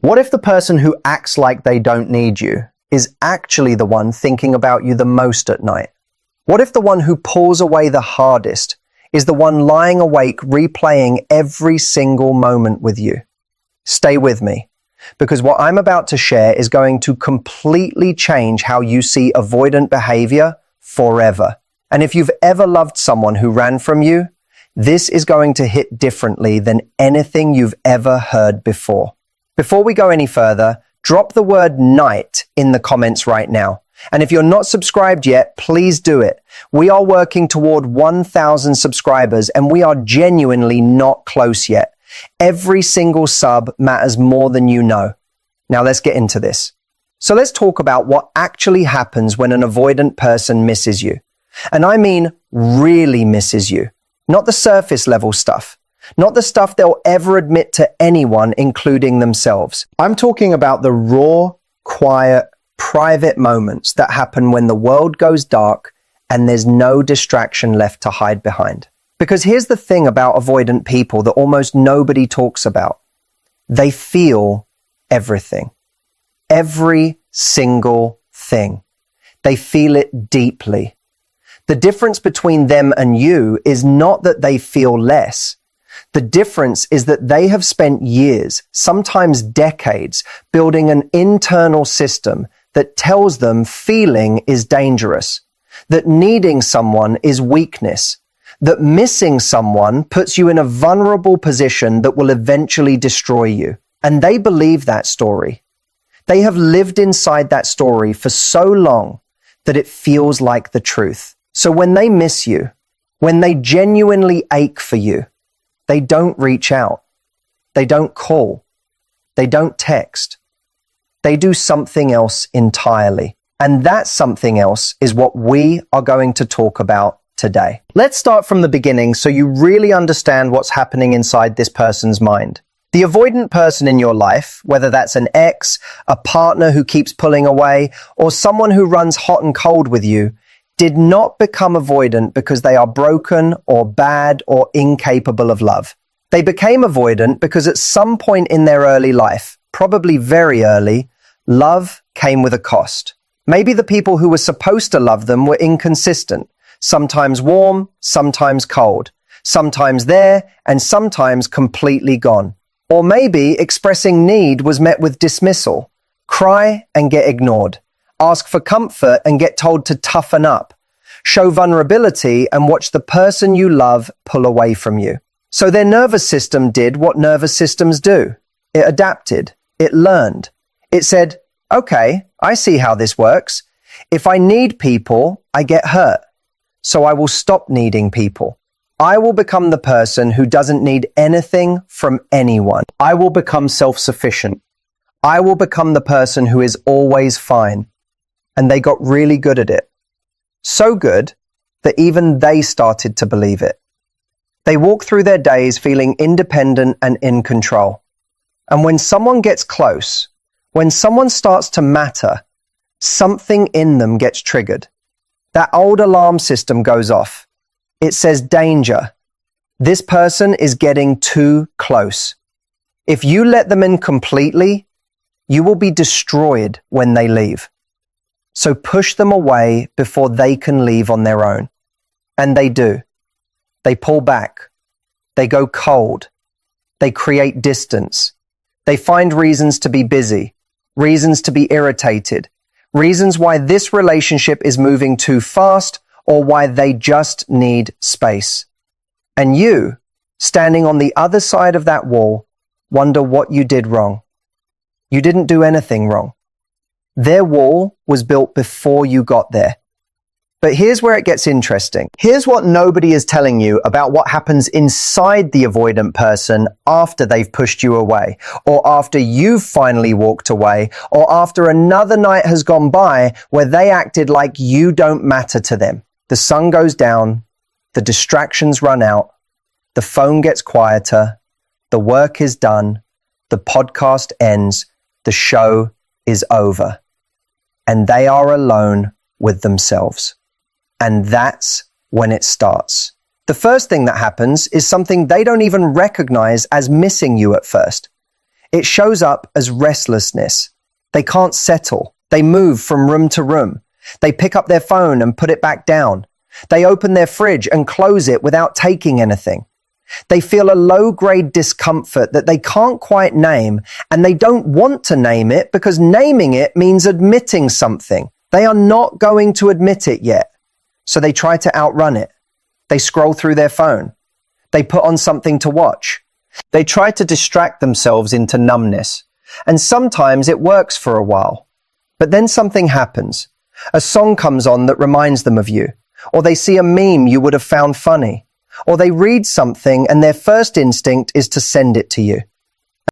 What if the person who acts like they don't need you is actually the one thinking about you the most at night? What if the one who pulls away the hardest is the one lying awake replaying every single moment with you? Stay with me, because what I'm about to share is going to completely change how you see avoidant behavior forever. And if you've ever loved someone who ran from you, this is going to hit differently than anything you've ever heard before. Before we go any further, drop the word night in the comments right now. And if you're not subscribed yet, please do it. We are working toward 1,000 subscribers and we are genuinely not close yet. Every single sub matters more than you know. Now let's get into this. So let's talk about what actually happens when an avoidant person misses you. And I mean really misses you. Not the surface level stuff. Not the stuff they'll ever admit to anyone, including themselves. I'm talking about the raw, quiet, private moments that happen when the world goes dark and there's no distraction left to hide behind. Because here's the thing about avoidant people that almost nobody talks about. They feel everything. Every single thing. They feel it deeply. The difference between them and you is not that they feel less. The difference is that they have spent years, sometimes decades, building an internal system that tells them feeling is dangerous, that needing someone is weakness, that missing someone puts you in a vulnerable position that will eventually destroy you. And they believe that story. They have lived inside that story for so long that it feels like the truth. So when they miss you, when they genuinely ache for you, they don't reach out. They don't call. They don't text. They do something else entirely. And that something else is what we are going to talk about today. Let's start from the beginning so you really understand what's happening inside this person's mind. The avoidant person in your life, whether that's an ex, a partner who keeps pulling away, or someone who runs hot and cold with you, did not become avoidant because they are broken or bad or incapable of love. They became avoidant because at some point in their early life, probably very early, love came with a cost. Maybe the people who were supposed to love them were inconsistent, sometimes warm, sometimes cold, sometimes there, and sometimes completely gone. Or maybe expressing need was met with dismissal. Cry and get ignored. Ask for comfort and get told to toughen up. Show vulnerability and watch the person you love pull away from you. So their nervous system did what nervous systems do. It adapted. It learned. It said, okay, I see how this works. If I need people, I get hurt. So I will stop needing people. I will become the person who doesn't need anything from anyone. I will become self-sufficient. I will become the person who is always fine. And they got really good at it. So good that even they started to believe it. They walk through their days feeling independent and in control. And when someone gets close, when someone starts to matter, something in them gets triggered. That old alarm system goes off. It says danger. This person is getting too close. If you let them in completely, you will be destroyed when they leave. So push them away before they can leave on their own. And they do. They pull back. They go cold. They create distance. They find reasons to be busy, reasons to be irritated, reasons why this relationship is moving too fast or why they just need space. And you, standing on the other side of that wall, wonder what you did wrong. You didn't do anything wrong. Their wall was built before you got there. But here's where it gets interesting. Here's what nobody is telling you about what happens inside the avoidant person after they've pushed you away, or after you've finally walked away, or after another night has gone by where they acted like you don't matter to them. The sun goes down, the distractions run out, the phone gets quieter, the work is done, the podcast ends, the show is over, and they are alone with themselves. And that's when it starts. The first thing that happens is something they don't even recognize as missing you at first. It shows up as restlessness. They can't settle. They move from room to room. They pick up their phone and put it back down. They open their fridge and close it without taking anything. They feel a low-grade discomfort that they can't quite name, and they don't want to name it because naming it means admitting something. They are not going to admit it yet. So they try to outrun it. They scroll through their phone. They put on something to watch. They try to distract themselves into numbness. And sometimes it works for a while. But then something happens. A song comes on that reminds them of you. Or they see a meme you would have found funny. Or they read something and their first instinct is to send it to you.